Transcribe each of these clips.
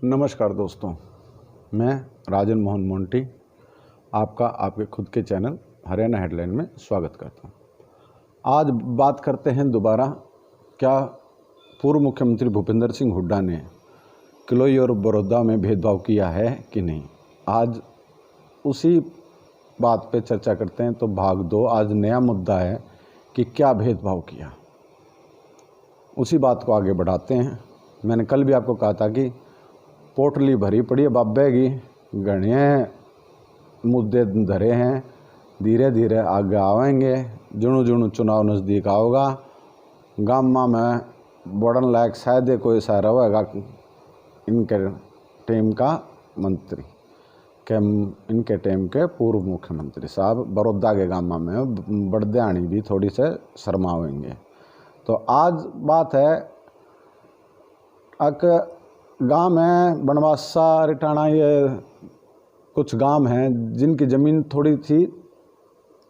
नमस्कार दोस्तों, मैं राजन मोहन मोंटी आपका आपके खुद के चैनल हरियाणा हेडलाइन में स्वागत करता हूं। आज बात करते हैं दोबारा, क्या पूर्व मुख्यमंत्री भूपेंद्र सिंह हुड्डा ने किलोई और बड़ौदा में भेदभाव किया है कि नहीं। आज उसी बात पे चर्चा करते हैं। तो भाग 2 आज नया मुद्दा है कि क्या भेदभाव किया, उसी बात को आगे बढ़ाते हैं। मैंने कल भी आपको कहा था कि पोटली भरी पड़ी है बाबे की, घने मुद्दे धरे हैं, धीरे धीरे आगे आवेंगे। जुणु जुणु चुनाव नज़दीक आओगा, गामा में बढ़न लायक शायद कोई सा रहेगा इनके टीम का मंत्री के, इनके टीम के पूर्व मुख्यमंत्री साहब बड़ौदा के गामा में बड़द्याणी भी थोड़ी से शर्मावेंगे। तो आज बात है गांव में बनवासा रिटाणा, ये कुछ गांव हैं जिनकी ज़मीन थोड़ी सी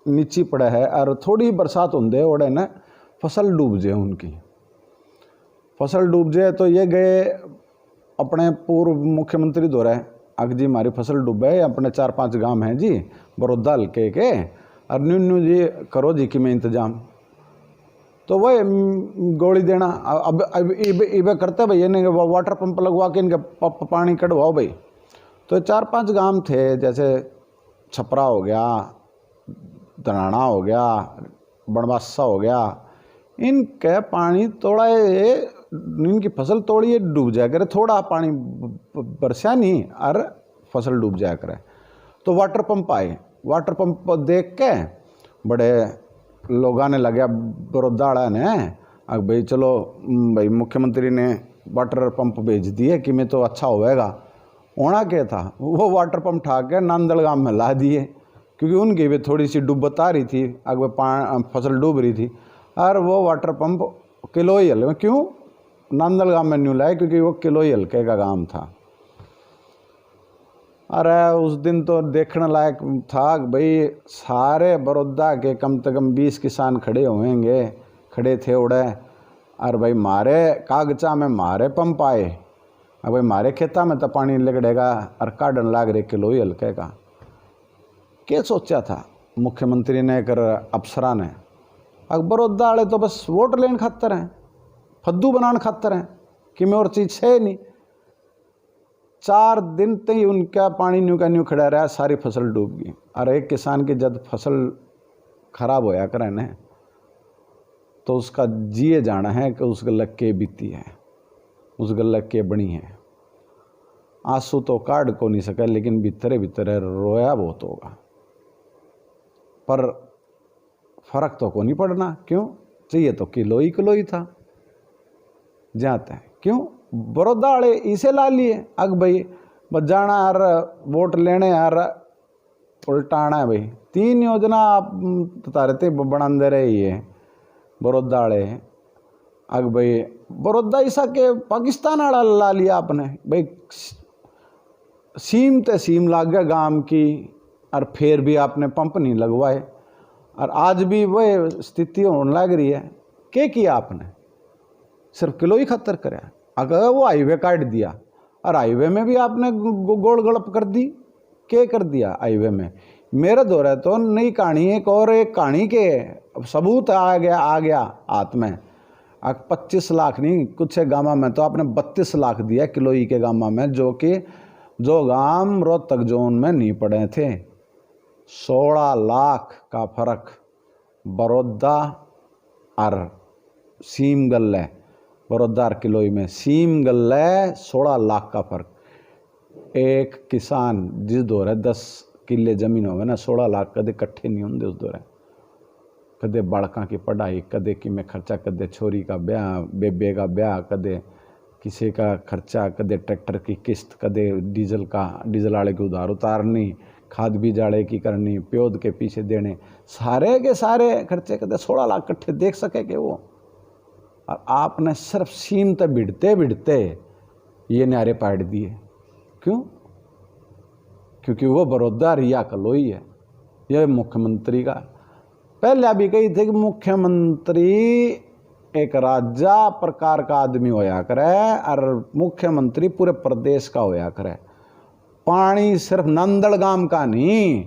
नीची पड़े है और थोड़ी बरसात होंदे ओडे न फसल डूब जाए, उनकी फसल डूब जाए। तो ये गए अपने पूर्व मुख्यमंत्री दौरे, अग जी हमारी फसल डूबे, अपने 4-5 गांव हैं जी बड़ौदा हल्के के, और न्यू जी करो जी कि मैं इंतजाम। तो वह गोली देना अब इबे करते भाई, इन्हें वाटर पंप लगवा के इनके पानी कढ़वाओ भाई। तो 4-5 गांव थे, जैसे छपरा हो गया, धनाना हो गया, बनवासा हो गया, इनके पानी थोड़ा इनकी फसल थोड़ी डूब जाया करे, थोड़ा पानी बरसा नहीं और फसल डूब जाया करे। तो वाटर पंप आए, वाटर पंप देख के बड़े लोगों ने लगे बड़ौदा वाला ने, अब भाई चलो भाई मुख्यमंत्री ने वाटर पंप भेज दिए कि मैं तो अच्छा होएगा। होना क्या था, वो वाटर पंप ठा के नांदल गांव में ला दिए, क्योंकि उनकी भी थोड़ी सी डूबत आ रही थी, अगर फसल डूब रही थी। और वो वाटर पंप किलोई हल्के में, क्यों नांदल गांव में न्यू लाए, क्योंकि वो किलोई हल्के का गांव था। अरे उस दिन तो देखने लायक था भाई, सारे बड़ौदा के कम से कम 20 किसान खड़े थे उड़े। और भाई मारे कागजा में मारे पंप आए, अब भाई मारे खेता में तो पानी लगड़ेगा और काटन लाग रहे किलोई हल्के का। क्या सोचा था मुख्यमंत्री ने कर अफसरा ने, अब बड़ौदा वाले तो बस वोट लेने खातर हैं, फद्दू बनाने खातर हैं, कि मैं और चीज़ है नहीं। 4 दिन तक ही उनका पानी न्यू का न्यू खड़ा रहा, सारी फसल डूब गई। और एक किसान की जब फसल खराब होया करे न, तो उसका जिए जाना है कि उस गल्लक के बीती है, उस गल्लक के बनी है। आंसू तो काट को नहीं सके, लेकिन भीतरे भीतरे रोया बहुत होगा, पर फर्क तो को नहीं पड़ना। क्यों चाहिए तो किलोई किलोई था जाता है, क्यों बड़ौदा वाले इसे ला लिए। अग भाई बजाना यार, वोट लेने यार, उल्टाना है भाई। 3 योजना आप तारते बना दे रहे ये बड़ौदा वाले। अग भाई बड़ौदा ऐसा के पाकिस्तान वाला ला लिया आपने भाई, सीम ते सीम लाग गया गांव की, और फिर भी आपने पंप नहीं लगवाए। और आज भी वह स्थिति होने लग रही है। क्या किया आपने, सिर्फ किलो ही खतर कराया। अगर वो हाईवे काट दिया, और हाईवे में भी आपने गोल गलप कर दी। क्या कर दिया हाईवे में, मेरे दौरे तो नई कहानी एक और एक कहानी के सबूत आ गया हाथ में। 25 लाख नहीं, कुछ गामा में तो आपने 32 लाख दिया किलोई के गामा में, जो गांव रोहतक जोन में नहीं पड़े थे। 16 लाख का फर्क बड़ौदा और सीम गल्ले, बड़ौदा और किलोई में सीम गल्ले 16 लाख का फर्क। एक किसान जिस दौरे 10 किले जमीन होवे ना, 16 लाख कदे इकट्ठे नहीं होंगे उस दौरे। कदे बाड़का की पढ़ाई, कदे कि में खर्चा, कदे छोरी का ब्याह, बेबे का ब्याह, कदे किसी का खर्चा, कदे ट्रैक्टर की किस्त, कदे डीजल वाले की उधार उतारनी, खाद बीज वाले की करनी, प्योद के पीछे देने, सारे के सारे खर्चे कदे 16 लाख इकट्ठे देख सके कि वो। और आपने सिर्फ सीम तक भिड़ते ये न्यारे पाट दिए। क्यों, क्योंकि वो बड़ौदा रिया कलोई है। यह मुख्यमंत्री का पहले अभी कही थे कि मुख्यमंत्री एक राजा प्रकार का आदमी होया करे और मुख्यमंत्री पूरे प्रदेश का होया करे। पानी सिर्फ नंदड़गाम का नहीं,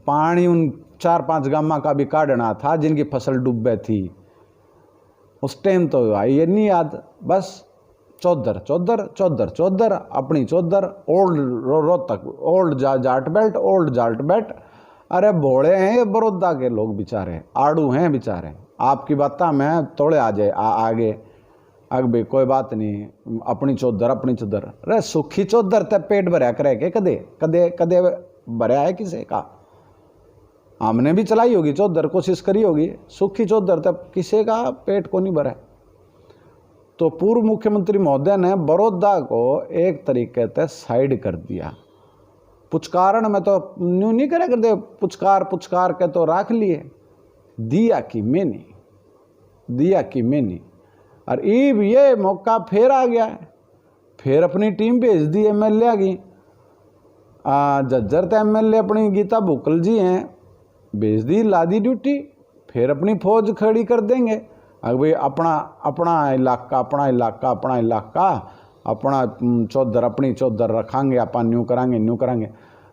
पानी उन 4-5 गामा का भी काटना था जिनकी फसल डूबे थी। उस टाइम तो आई ये नहीं याद, बस चौधर चौधर चौधर चौधर अपनी Chaudhar, old Rohtak, old Jat belt, old Jat belt. अरे भोले हैं ये बड़ौदा के लोग बेचारे, आड़ू हैं बेचारे। आपकी बात में थोड़े आ जाए आगे अग भाई कोई बात नहीं, अपनी चौधर अपनी चौधर। अरे सुखी चौधर ते पेट भरया करे के कदे कदे कदे भरया है किसी का? हमने भी चलाई होगी चौधर, कोशिश करी होगी, सुखी चौधर तब किसी का पेट को नहीं भरा। तो पूर्व मुख्यमंत्री महोदय ने बड़ौदा को एक तरीके से साइड कर दिया। पुचकारण में तो न्यू नहीं करे कर दे, पुचकार पुचकार के तो रख लिए, दिया कि मैंने, दिया कि मैंने। और ये मौका फिर आ गया है, फिर अपनी टीम भेज दी एमएलए की। जज्जर तो एमएलए अपनी गीता बुकल जी हैं, भेज दी, ला दी ड्यूटी, फिर अपनी फौज खड़ी कर देंगे। अगर भाई अपना अपना इलाका अपना इलाका अपना इलाका अपना चौधर अपनी चौधर रखांगे, अपन न्यू करांगे न्यू करांगे।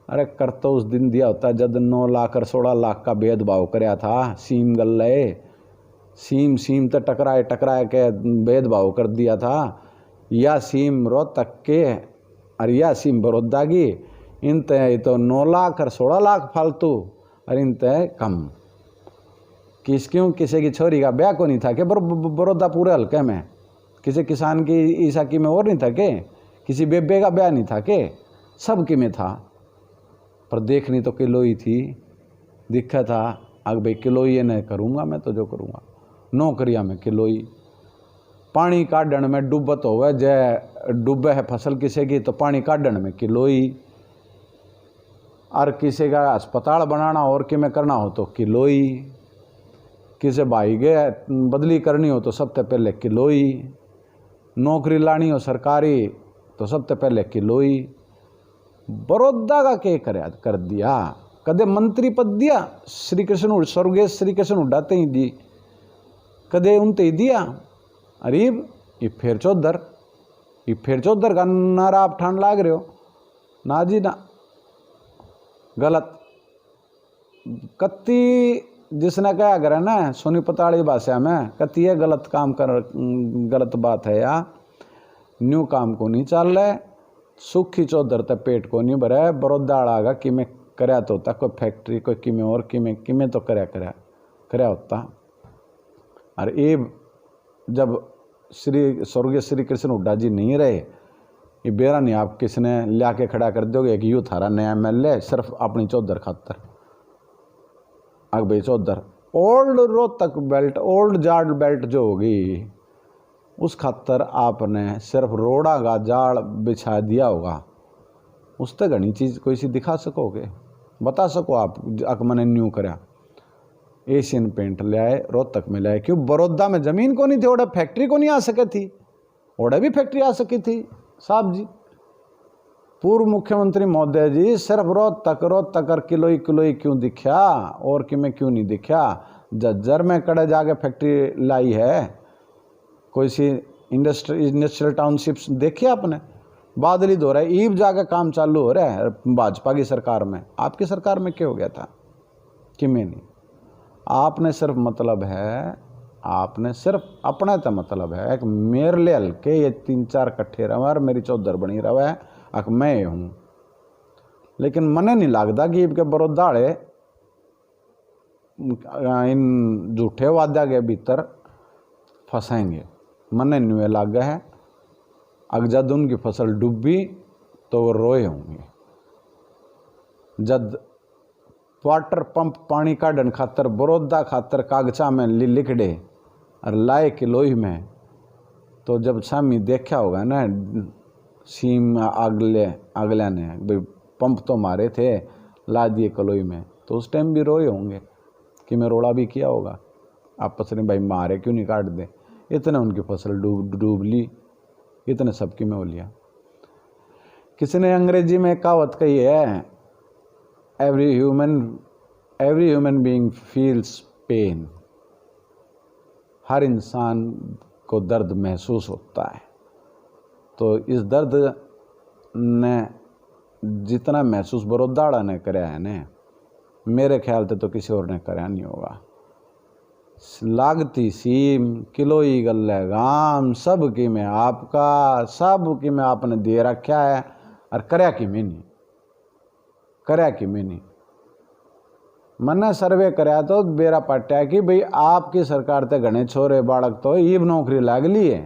अरे कर तो उस दिन दिया होता जब 9 लाख और 16 लाख का भेदभाव कराया था, सीम गल्ले सीम तो टकराए टकराए के भेदभाव कर दिया था। या सीम रोहतक के और या सीम बड़ौदा की, इन तय तो 9 लाख और 16 लाख फालतू, और इन तय कम। क्यों किसी की छोरी का ब्याह को नहीं था कि बड़ौदा पूरे हल्के में, किसी किसान की ईसा की में और नहीं था के, किसी बेबे का ब्याह नहीं था के, सब की में था। पर देखनी तो किलोई थी, दिखा था अग भाई किलोई ने करूँगा मैं तो जो करूँगा, नौकरिया में किलोई। पानी काढ़न में डूबत होवे, जय डूबे है फसल किसी की तो पानी काढ़न में किलोई, और किसी का अस्पताल बनाना और कि में करना हो तो किलोई, किसी भाई के बदली करनी हो तो सबसे पहले किलोई, नौकरी लानी हो सरकारी तो सबसे पहले किलोई। बड़ौदा का क्या कर दिया? कदे मंत्री पद दिया श्री कृष्ण, स्वर्गीय श्री कृष्ण उड़ाते ही दी, कदे उनते ही दिया। अरीब ये फिर चौधर का नारा आप ठान लाग रहे हो ना जी ना, गलत। कत्ती जिसने कहा करे ना सोनी पताड़ी भाषा में, कत्ती है गलत काम कर, गलत बात है या न्यू काम को नहीं चल रहा। सुखी चौधर तक पेट को नहीं भरा। बड़ौदा आगा कि मैं करया तो होता, कोई फैक्ट्री कोई किमें और किमें तो करया होता। और ये जब स्वर्गीय श्री कृष्ण हुड्डा जी नहीं रहे, ये बेरा नहीं आप किसने ला के खड़ा कर दोगे कि यूँ थारा नया एमएलए सिर्फ अपनी चौधर खातर। अग भाई Chaudhar old Rohtak belt, old Jat belt जो होगी, उस खातर आपने सिर्फ रोड़ा का जाल बिछा दिया होगा, उस तक घनी चीज़ कोई सी दिखा सकोगे, बता सको आप? मैंने न्यू करा एशियन पेंट ले आए, रोहतक में ले आए, क्यों? बड़ौदा में ज़मीन को नहीं थी, ओडे फैक्ट्री को नहीं आ सके थी, ओडे भी फैक्ट्री आ सकी थी साहब जी। पूर्व मुख्यमंत्री महोदय जी सिर्फ रोहतक और किलोई क्यों दिखा और कि में क्यों नहीं दिखा? जज्जर में कड़े जाके फैक्ट्री लाई है, कोई सी इंडस्ट्रियल टाउनशिप्स देखी आपने? बादली धो रहा है, ईब जाके काम चालू हो रहा है भाजपा की सरकार में। आपकी सरकार में क्या हो गया था कि मैं नहीं? आपने सिर्फ मतलब है, आपने सिर्फ अपने तो मतलब है एक मेरे ले हल्के ये 3-4 कट्ठे रहे और मेरी चौधर बनी रहा है, अक मैं हूँ। लेकिन मने नहीं लगता कि इनके बड़ौदाड़े इन झूठे वादा के भीतर फंसेंगे, मने न्यू लग है। अगर जब उनकी फसल डूबी तो वो रोए होंगे। जब वाटर पंप पानी काढ़न खातर बड़ौदा खातर कागजा में लिख दे और लाए किलोई में, तो जब शामी देखा होगा ना सीम अगले ने भाई पंप तो मारे थे ला दिए कलोई में, तो उस टाइम भी रोए होंगे कि मैं रोड़ा भी किया होगा आपस में, भाई मारे क्यों नहीं काट दे। इतने उनकी फसल डूब ली, इतने सबकी में हो लिया। किसी ने अंग्रेजी में कहावत कही है, every human being feels pain. हर इंसान को दर्द महसूस होता है। तो इस दर्द ने जितना महसूस बरोदाड़ा ने कराया है ने, मेरे ख्याल से तो किसी और ने कराया नहीं होगा। लागती सीम किलोई गल्ले गाम सब की में आपका, सब की में आपने दे रखा है और करया की में नहीं, करया की में नहीं। मैंने सर्वे कराया तो बेरा पट्टा कि भाई आपकी सरकार ते घने छोरे बालक तो ईब नौकरी लाग ली है।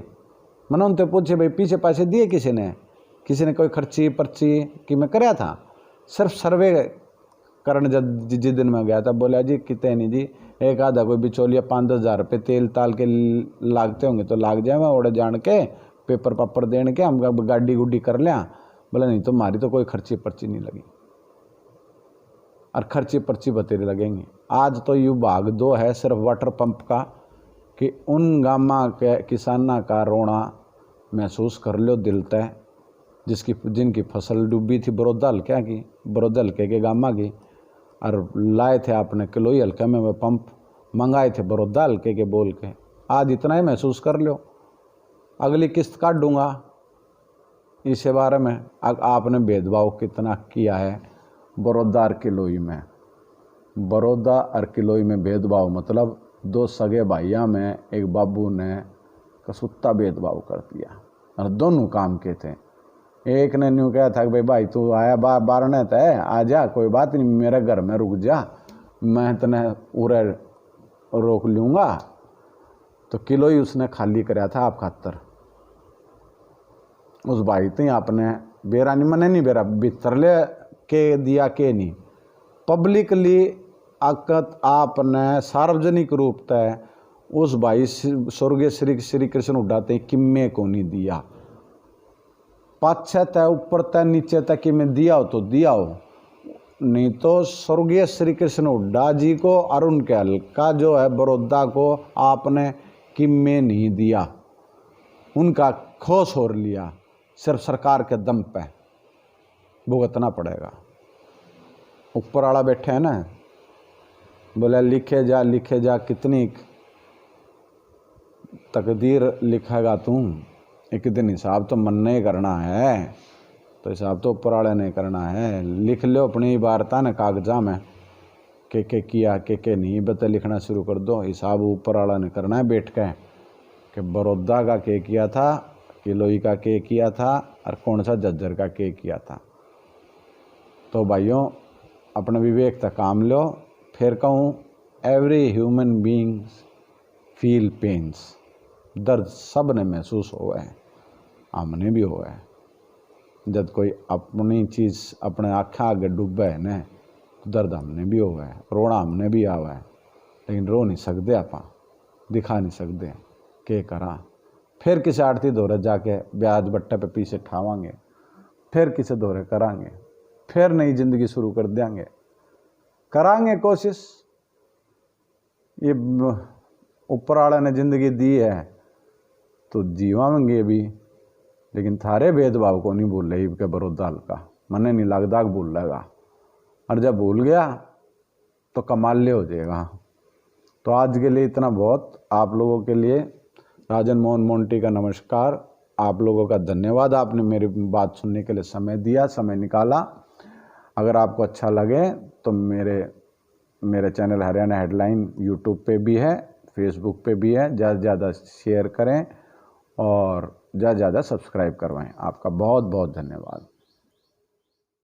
मैंने उनसे पूछे भाई पीछे पैसे दिए किसी ने कोई खर्ची पर्ची कि मैं कराया था? सिर्फ सर्वे करण जिस दिन मैं गया था बोला जी कितने नहीं जी, एक आधा कोई बिचौलिया 5-10 हज़ार रुपये तेल ताल के लागते होंगे तो लाग जाए, मैं ओढ़े जान के पेपर पापर देने के हम गाड़ी गुड्डी कर लिया। बोला नहीं तो हमारी तो कोई खर्ची पर्ची नहीं लगी, और खर्ची पर्ची बतेरे लगेंगे। आज तो यू भाग 2 है सिर्फ वाटर पंप का कि उन गामा के किसाना का रोना महसूस कर लो दिल तय, जिनकी फसल डूबी थी बरोदा हल्के की, बरोदा हल्के के गामा की, और लाए थे आपने किलोई हल्के में वो पंप मंगाए थे बरोदा हल्के के बोल के। आज इतना ही महसूस कर लो, अगली किस्त काट दूंगा। इस बारे में आपने भेदभाव कितना किया है बरोदा और किलोई में। बरोदा और किलोई में भेदभाव मतलब 2 सगे भाइयों में एक बाबू ने कसूत्ता भेदभाव कर दिया, और दोनों काम के थे। एक ने न्यू कहा था कि भाई तू आया बारने तय आ जा, कोई बात नहीं मेरे घर में रुक जा, मैं तने उरे रोक लूँगा। तो किलोई उसने खाली कराया था आप खातर। उस भाई ते आपने बेरा नहीं मने नहीं बेरा बितरले के दिया के नहीं, पब्लिकली आकत आपने सार्वजनिक रूप तय उस भाई स्वर्गीय श्री कृष्ण उड्डाते किम्मे को नहीं दिया। पाछे तय ऊपर तय नीचे तक कि मैं दिया हो तो दिया हो, नहीं तो स्वर्गीय श्री कृष्ण हुड्डा जी को और उनके हल्का जो है बड़ौदा को आपने किम्मे नहीं दिया, उनका खोस हो लिया। सिर्फ सरकार के दम पे भुगतना पड़ेगा। ऊपर वाला बैठे हैं ना, बोले लिखे जा कितनी तकदीर लिखेगा तू, एक दिन हिसाब तो मन नहीं करना है, तो हिसाब तो ऊपर वाले नहीं करना है। लिख लो अपनी वार्ता ने कागजा में के किया के नहीं बता, लिखना शुरू कर दो। हिसाब ऊपर वाला ने करना है बैठ के कि बड़ौदा का के किया था, किलोई का के किया था, और कौन सा झज्जर का के किया था। तो भाइयों अपने विवेक तक काम लो। फिर कहूँ every human beings feel pains, दर्द सब ने महसूस हुआ है, हमने भी हुआ है। जब कोई अपनी चीज़ अपने आँखा आगे डूबे है न, तो दर्द हमने भी हुआ है, रोना हमने भी आवा है, लेकिन रो नहीं सकते, आप दिखा नहीं सकते के करा। फिर किसी आड़ती दौरे जाके ब्याज बट्टे पे पीछे ठावांगे, फिर किसी दौरे करांगे, फिर नई जिंदगी शुरू कर देंगे, करांगे कोशिश। ये ऊपर वाले ने जिंदगी दी है तो जीवांगे भी, लेकिन थारे भेदभाव को नहीं भूल रही के बड़ौदा हल्का, मने नहीं लगता कि भूल लेगा, और जब भूल गया तो कमाल हो जाएगा। तो आज के लिए इतना बहुत। आप लोगों के लिए राजन मोहन मोंटी का नमस्कार। आप लोगों का धन्यवाद, आपने मेरी बात सुनने के लिए समय दिया, समय निकाला। अगर आपको अच्छा लगे तो मेरे चैनल हरियाणा हेडलाइन यूट्यूब पे भी है, फेसबुक पे भी है। ज़्यादा से ज़्यादा शेयर करें और ज़्यादा से ज़्यादा सब्सक्राइब करवाएं। आपका बहुत बहुत धन्यवाद।